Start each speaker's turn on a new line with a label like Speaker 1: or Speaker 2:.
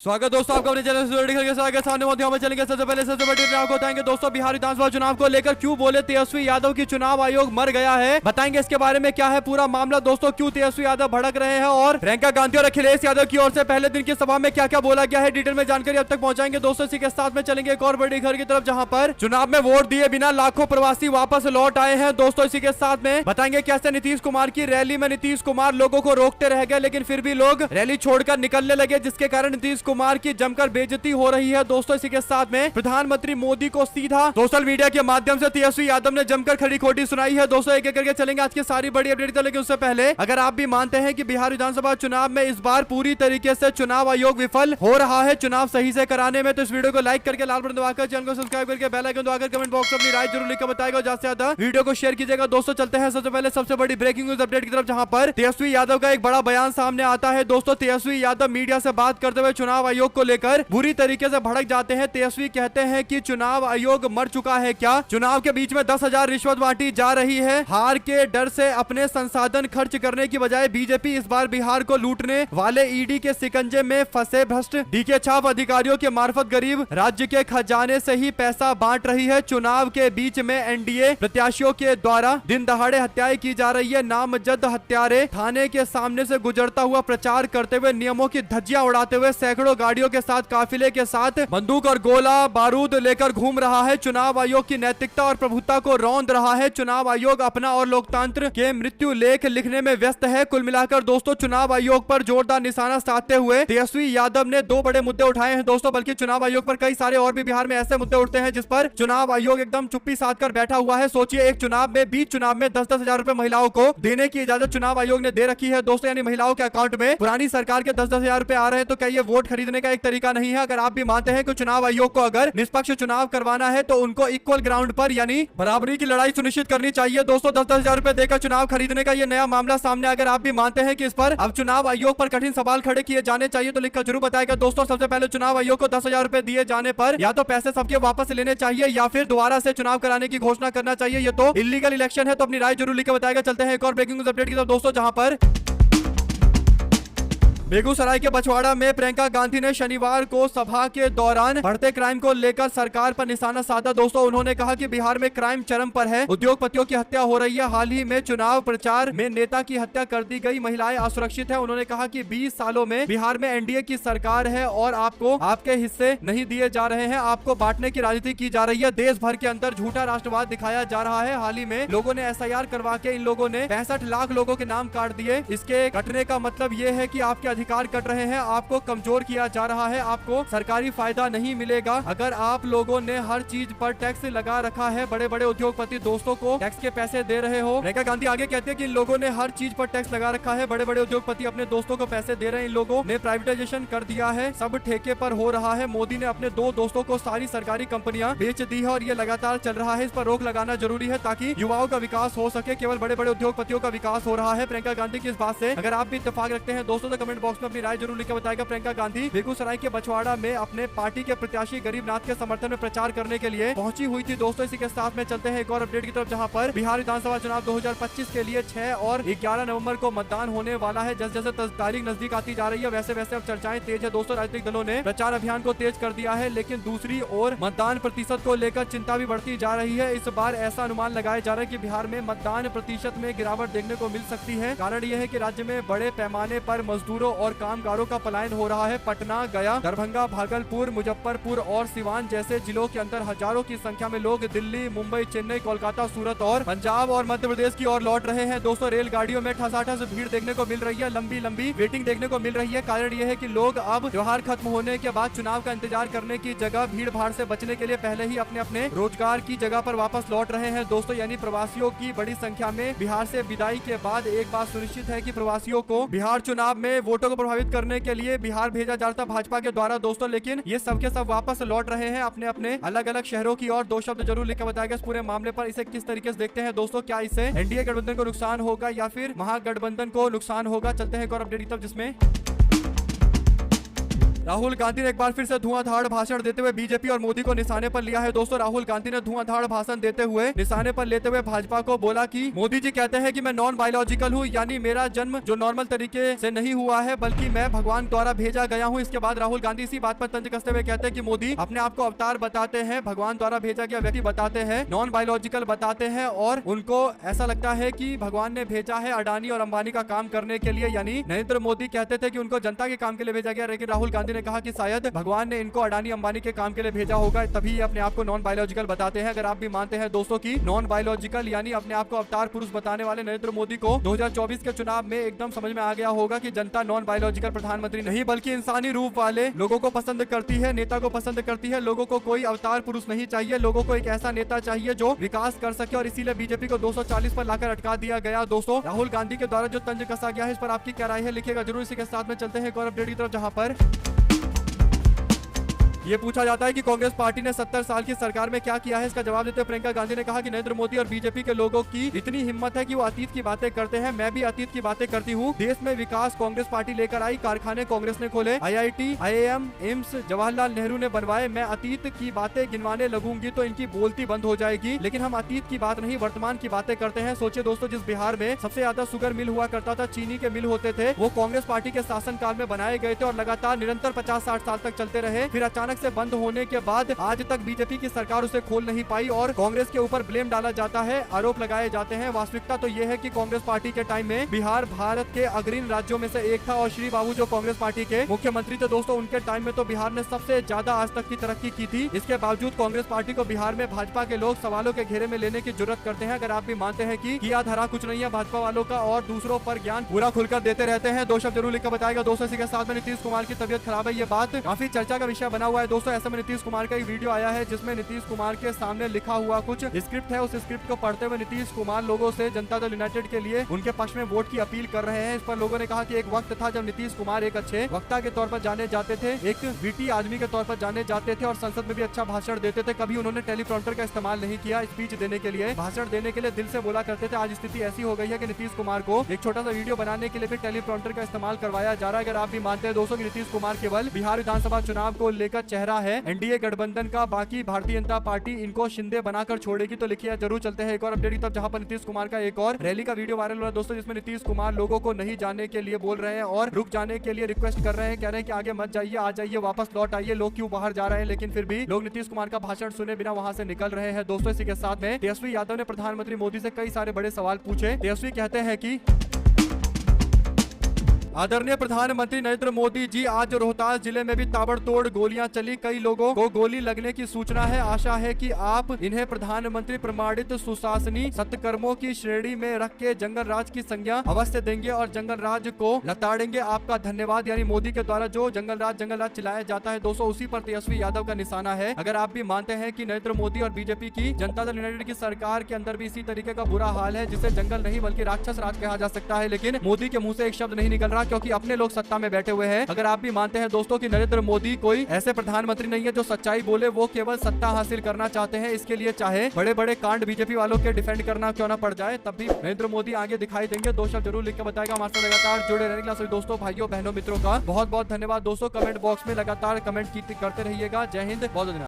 Speaker 1: स्वागत दोस्तों आपका अपने चैनल से सामने मध्य में चलेंगे। सबसे पहले सबसे बड़ी खबर आपको बताएंगे दोस्तों, बिहार विधानसभा चुनाव को लेकर क्यों बोले तेजस्वी यादव की चुनाव आयोग मर गया है, बताएंगे इसके बारे में क्या है पूरा मामला दोस्तों, क्यों तेजस्वी यादव भड़क रहे हैं और प्रियंका गांधी और अखिलेश यादव की ओर से पहले दिन की सभा में क्या क्या बोला गया है, डिटेल में जानकारी अब तक पहुंचाएंगे दोस्तों। इसी के साथ में चलेंगे एक और बड़ी खबर की तरफ, जहां पर चुनाव में वोट दिए बिना लाखों प्रवासी वापस लौट आए हैं दोस्तों। इसी के साथ में बताएंगे कैसे नीतीश कुमार की रैली में नीतीश कुमार लोगों को रोकते रह गए, लेकिन फिर भी लोग रैली छोड़कर निकलने लगे, जिसके कारण नीतीश कुमार की जमकर बेइज्जती हो रही है दोस्तों। इसी के साथ में प्रधानमंत्री मोदी को सीधा सोशल मीडिया के माध्यम से तेजस्वी यादव ने जमकर खड़ी खोटी सुनाई है दोस्तों। एक एक करके चलेंगे आज की सारी बड़ी अपडेट, लेकिन उससे पहले अगर आप भी मानते हैं कि बिहार विधानसभा चुनाव में इस बार पूरी तरीके से चुनाव आयोग विफल हो रहा है चुनाव सही से कराने में, तो इस वीडियो को लाइक करके लाल बटन दबाकर चैनल को सब्सक्राइब करके बेल आइकन दबाकर कमेंट बॉक्स में अपनी राय जरूर लिखकर बताएगा, ज्यादा से ज्यादा वीडियो को शेयर कीजिएगा दोस्तों। चलते हैं सबसे पहले सबसे बड़ी ब्रेकिंग न्यूज अपडेट की तरफ, जहां पर तेजस्वी यादव का एक बड़ा बयान सामने आता है दोस्तों। तेजस्वी यादव मीडिया से बात करते हुए चुनाव आयोग को लेकर बुरी तरीके से भड़क जाते हैं। तेजस्वी कहते हैं कि चुनाव आयोग मर चुका है क्या, चुनाव के बीच में 10,000 रिश्वत बांटी जा रही है, हार के डर से अपने संसाधन खर्च करने की बजाय बीजेपी इस बार बिहार को लूटने वाले ईडी के सिकंजे में फंसे भ्रष्ट डीके छाप अधिकारियों के मार्फत गरीब राज्य के खजाने से ही पैसा बांट रही है। चुनाव के बीच में एनडीए प्रत्याशियों के द्वारा दिन दहाड़े हत्याएं की जा रही है। नामजद हत्यारे थाने के सामने से गुजरता हुआ प्रचार करते हुए नियमों की धज्जियां उड़ाते हुए सैकड़ों गाड़ियों के साथ काफिले के साथ बंदूक और गोला बारूद लेकर घूम रहा है। चुनाव आयोग की नैतिकता और प्रभुता को रौंद रहा है। चुनाव आयोग अपना और लोकतंत्र के मृत्यु लेख लिखने में व्यस्त है। कुल मिलाकर दोस्तों चुनाव आयोग पर जोरदार निशाना साधते हुए तेजस्वी यादव ने दो बड़े मुद्दे उठाए हैं दोस्तों, बल्कि चुनाव आयोग पर कई सारे और भी बिहार में ऐसे मुद्दे उठते हैं जिस पर चुनाव आयोग एकदम चुप्पी साध कर बैठा हुआ है। सोचिए एक चुनाव में 20 चुनाव में 10-10 हजार रुपए महिलाओं को देने की इजाजत चुनाव आयोग ने दे रखी है दोस्तों, यानी महिलाओं के अकाउंट में पुरानी सरकार के 10-10 हजार रुपए आ रहे हैं। तो क्या ये वोट खरीदने का एक तरीका नहीं है? अगर आप भी मानते हैं कि चुनाव आयोग को अगर निष्पक्ष चुनाव करवाना है तो उनको इक्वल ग्राउंड पर यानी बराबरी की लड़ाई सुनिश्चित करनी चाहिए दोस्तों। 10-10 हजार रुपए देकर चुनाव खरीदने का ये नया मामला सामने, अगर आप भी मानते हैं कि इस पर अब चुनाव आयोग पर कठिन सवाल खड़े किए जाने चाहिए तो लिखकर जरूर बताएगा दोस्तों। सबसे पहले चुनाव आयोग को 10,000 रुपए दिए जाने पर या तो पैसे सबके वापस लेने चाहिए या फिर दोबारा से चुनाव कराने की घोषणा करना चाहिए। ये तो इलीगल इलेक्शन है, तो अपनी राय जरूर लिखकर बताएगा। चलते हैं एक और ब्रेकिंग न्यूज अपडेट की तरफ दोस्तों, जहां पर बेगूसराय के बछवाड़ा में प्रियंका गांधी ने शनिवार को सभा के दौरान बढ़ते क्राइम को लेकर सरकार पर निशाना साधा दोस्तों। उन्होंने कहा कि बिहार में क्राइम चरम पर है, उद्योगपतियों की हत्या हो रही है, हाल ही में चुनाव प्रचार में नेता की हत्या कर दी गई, महिलाएं असुरक्षित है। उन्होंने कहा कि 20 सालों में बिहार में एनडीए की सरकार है और आपको आपके हिस्से नहीं दिए जा रहे हैं, आपको बांटने की राजनीति की जा रही है, देश भर के अंदर झूठा राष्ट्रवाद दिखाया जा रहा है। हाल ही में लोगों ने SIR करवा के इन लोगों ने 65 लाख लोगों के नाम काट दिए। इसके कटने का मतलब ये है कि आपके अधिकार कट रहे हैं, आपको कमजोर किया जा रहा है, आपको सरकारी फायदा नहीं मिलेगा। अगर आप लोगों ने हर चीज पर टैक्स लगा रखा है, बड़े बड़े उद्योगपति दोस्तों को टैक्स के पैसे दे रहे हो। प्रियंका गांधी आगे कहते हैं कि इन लोगों ने हर चीज पर टैक्स लगा रखा है, बड़े बड़े उद्योगपति अपने दोस्तों को पैसे दे रहे हैं, इन लोगों ने प्राइवेटाइजेशन कर दिया है, सब ठेके पर हो रहा है। मोदी ने अपने 2 दोस्तों को सारी सरकारी कंपनियां बेच दी है और ये लगातार चल रहा है। इस पर रोक लगाना जरूरी है ताकि युवाओं का विकास हो सके, केवल बड़े बड़े उद्योगपतियों का विकास हो रहा है। प्रियंका गांधी की इस बात से अगर आप भी इत्तेफाक रखते हैं दोस्तों तो कमेंट बॉक्स में अपनी राय जरूर लिखकर बताएगा। प्रियंका गांधी बेगूसराय के बछवाड़ा में अपने पार्टी के प्रत्याशी गरीबनाथ के समर्थन में प्रचार करने के लिए पहुंची हुई थी दोस्तों। इसी के साथ में चलते हैं एक और अपडेट की तरफ, जहां पर बिहार विधानसभा चुनाव 2025 के लिए 6 और 11 नवंबर को मतदान होने वाला है। जैसे जैसे तारीख नजदीक आती जा रही है वैसे वैसे अब चर्चाएं तेज है दोस्तों। राजनीतिक दलों ने प्रचार अभियान को तेज कर दिया है, लेकिन दूसरी ओर मतदान प्रतिशत को लेकर चिंता भी बढ़ती जा रही है। इस बार ऐसा अनुमान लगाया जा रहा है कि बिहार में मतदान प्रतिशत में गिरावट देखने को मिल सकती है। कारण यह है कि राज्य में बड़े पैमाने पर मजदूरों और कामगारों का पलायन हो रहा है। पटना, गया, दरभंगा, भागलपुर, मुजफ्फरपुर और सिवान जैसे जिलों के अंदर हजारों की संख्या में लोग दिल्ली, मुंबई, चेन्नई, कोलकाता, सूरत और पंजाब और मध्य प्रदेश की ओर लौट रहे हैं दोस्तों। रेलगाड़ियों में ठसाठस भीड़ देखने को मिल रही है, लंबी लंबी वेटिंग देखने को मिल रही है। कारण यह है कि लोग अब त्योहार खत्म होने के बाद चुनाव का इंतजार करने की जगह भीड़ भाड़ से बचने के लिए पहले ही अपने अपने रोजगार की जगह पर वापस लौट रहे हैं दोस्तों। यानी प्रवासियों की बड़ी संख्या में बिहार से विदाई के बाद एक बात सुनिश्चित है कि प्रवासियों को बिहार चुनाव में वोटों को प्रभावित करने के लिए बिहार भेजा जा रहा था भाजपा के द्वारा दोस्तों, लेकिन ये सबके सब वापस लौट रहे हैं अपने अपने अलग अलग शहरों की ओर। 2 शब्द जरूर लिखकर बताएगा इस पूरे मामले पर, इसे किस तरीके से देखते हैं दोस्तों। क्या इससे एनडीए गठबंधन को नुकसान होगा या फिर महागठबंधन को नुकसान होगा? चलते हैं एक और अपडेट की तरफ, जिसमें राहुल गांधी ने एक बार फिर से धुआंधार भाषण देते हुए बीजेपी और मोदी को निशाने पर लिया है। दोस्तों राहुल गांधी ने धुआंधार भाषण देते हुए निशाने पर लेते हुए भाजपा को बोला कि मोदी जी कहते हैं कि मैं नॉन बायोलॉजिकल हूँ, यानी मेरा जन्म जो नॉर्मल तरीके से नहीं हुआ है बल्कि मैं भगवान द्वारा भेजा गया हूँ। इसके बाद राहुल गांधी इसी बात पर तंज कसते हुए कहते हैं कि मोदी अपने आप को अवतार बताते हैं, भगवान द्वारा भेजा गया व्यक्ति बताते हैं, नॉन बायोलॉजिकल बताते हैं और उनको ऐसा लगता है कि भगवान ने भेजा है अडानी और अंबानी का काम करने के लिए। यानी नरेंद्र मोदी कहते थे कि उनको जनता के काम के लिए भेजा गया, लेकिन राहुल गांधी ने कहा कि शायद भगवान ने इनको अडानी अंबानी के काम के लिए भेजा होगा, तभी ये अपने आप को नॉन बायोलॉजिकल बताते हैं। अगर आप भी मानते हैं दोस्तों की नॉन बायोलॉजिकल यानी अपने आप को अवतार पुरुष बताने वाले नरेंद्र मोदी को 2024 के चुनाव में एकदम समझ में आ गया होगा कि जनता नॉन बायोलॉजिकल प्रधानमंत्री नहीं बल्कि इंसानी रूप वाले लोगों को पसंद करती है, नेता को पसंद करती है। लोगों को कोई अवतार पुरुष नहीं चाहिए, लोगों को एक ऐसा नेता चाहिए जो विकास कर सके और इसीलिए बीजेपी को 240 पर लाकर अटका दिया गया। दोस्तों राहुल गांधी के द्वारा जो तंज कसा गया है, इस पर आपकी क्या राय है लिखिएगा जरूर। इसी के साथ में चलते हैं एक और अपडेट की तरफ, जहां पर ये पूछा जाता है कि कांग्रेस पार्टी ने 70 साल की सरकार में क्या किया है। इसका जवाब देते हुए प्रियंका गांधी ने कहा कि नरेंद्र मोदी और बीजेपी के लोगों की इतनी हिम्मत है कि वो अतीत की बातें करते हैं। मैं भी अतीत की बातें करती हूँ। देश में विकास कांग्रेस पार्टी लेकर आई, कारखाने कांग्रेस ने खोले, IIT, IIM, AIIMS Jawaharlal Nehru ने बनवाए। मैं अतीत की बातें गिनवाने लगूंगी तो इनकी बोलती बंद हो जाएगी, लेकिन हम अतीत की बात नहीं वर्तमान की बातें करते हैं। सोचिए दोस्तों, जिस बिहार में सबसे ज्यादा शुगर मिल हुआ करता था, चीनी के मिल होते थे, वो कांग्रेस पार्टी के शासनकाल में बनाए गए थे और लगातार निरंतर 50-60 साल तक चलते रहे। फिर अचानक से बंद होने के बाद आज तक बीजेपी की सरकार उसे खोल नहीं पाई और कांग्रेस के ऊपर ब्लेम डाला जाता है, आरोप लगाए जाते हैं। वास्तविकता तो यह है कि कांग्रेस पार्टी के टाइम में बिहार भारत के अग्रणी राज्यों में से एक था और श्री बाबू जो कांग्रेस पार्टी के मुख्यमंत्री थे दोस्तों, उनके टाइम में तो बिहार ने सबसे ज्यादा आज तक की तरक्की की थी। इसके बावजूद कांग्रेस पार्टी को बिहार में भाजपा के लोग सवालों के घेरे में लेने की जरूरत करते हैं। अगर आप भी मानते हैं कि किया धरा कुछ नहीं है भाजपा वालों का और दूसरों पर ज्ञान पूरा खुलकर देते रहते हैं, दो शब्द जरूर लिखकर बताएगा। दोस्तों इसी के साथ में नीतीश कुमार की तबियत खराब है, ये बात काफी चर्चा का विषय बना हुआ है। दोस्तों ऐसे में नीतीश कुमार का वीडियो आया है जिसमें नीतीश कुमार के सामने लिखा हुआ कुछ स्क्रिप्ट है। उस स्क्रिप्ट को पढ़ते हुए नीतीश कुमार लोगों से जनता दल यूनाइटेड के लिए उनके पक्ष में वोट की अपील कर रहे हैं। इस पर लोगों ने कहा कि एक वक्त था जब नीतीश कुमार एक अच्छे वक्ता के तौर पर जाने जाते थे, एक विटी आदमी के तौर पर जाने जाते थे और संसद में भी अच्छा भाषण देते थे। कभी उन्होंने टेलीप्रॉम्प्टर का इस्तेमाल नहीं किया स्पीच देने के लिए, भाषण देने के लिए दिल से बोला करते थे। आज स्थिति ऐसी हो गई है कि नीतीश कुमार को एक छोटा सा वीडियो बनाने के लिए भी टेलीप्रॉम्प्टर का इस्तेमाल करवाया जा रहा है। अगर आप भी मानते हैं दोस्तों कि नीतीश कुमार केवल बिहार विधानसभा चुनाव को लेकर चेहरा है एनडीए गठबंधन का, बाकी भारतीय जनता पार्टी इनको शिंदे बनाकर छोड़ेगी, तो लिखिए जरूर। चलते हैं एक और अपडेट की तरफ, जहां पर नीतीश कुमार का एक और रैली का वीडियो वायरल हो रहा है दोस्तों, जिसमें नीतीश कुमार लोगों को नहीं जाने के लिए बोल रहे हैं और रुक जाने के लिए रिक्वेस्ट कर रहे हैं, कह रहे हैं कि आगे मत जाइए, आ जाइए, वापस लौट आइए। लोग क्यों बाहर जा रहे हैं, लेकिन फिर भी लोग नीतीश कुमार का भाषण सुने बिना वहां से निकल रहे हैं। दोस्तों इसी के साथ में तेजस्वी यादव ने प्रधानमंत्री मोदी से कई सारे बड़े सवाल पूछे। तेजस्वी कहते हैं कि आदरणीय प्रधानमंत्री नरेंद्र मोदी जी, आज रोहतास जिले में भी ताबड़तोड़ गोलियां चली, कई लोगों को गोली लगने की सूचना है। आशा है कि आप इन्हें प्रधानमंत्री प्रमाणित सुशासनी सत्कर्मों की श्रेणी में रख के जंगल राज की संज्ञा अवश्य देंगे और जंगल राज को लताड़ेंगे। आपका धन्यवाद। यानी मोदी के द्वारा जो जंगल राज चिल्लाया जाता है दोस्तों, उसी पर तेजस्वी यादव का निशाना है। अगर आप भी मानते हैं कि नरेंद्र मोदी और बीजेपी की जनता दल यूनाइटेड की सरकार के अंदर भी इसी तरीके का बुरा हाल है, जिसे जंगल नहीं बल्कि राक्षस राज कहा जा सकता है, लेकिन मोदी के मुंह से एक शब्द नहीं निकल रहा क्योंकि अपने लोग सत्ता में बैठे हुए हैं। अगर आप भी मानते हैं दोस्तों कि नरेंद्र मोदी कोई ऐसे प्रधानमंत्री नहीं है जो सच्चाई बोले, वो केवल सत्ता हासिल करना चाहते हैं, इसके लिए चाहे बड़े बड़े कांड बीजेपी वालों के डिफेंड करना क्यों ना पड़ जाए, तब भी नरेंद्र मोदी आगे दिखाई देंगे। दो शब्द जरूर लिख के बताएगा। हमारे साथ लगातार जुड़े रहने के लिए सभी दोस्तों, भाइयों, बहनों, मित्रों का बहुत बहुत धन्यवाद। दोस्तों कमेंट बॉक्स में लगातार कमेंट करते रहिएगा। जय हिंद, बहुत धन्यवाद।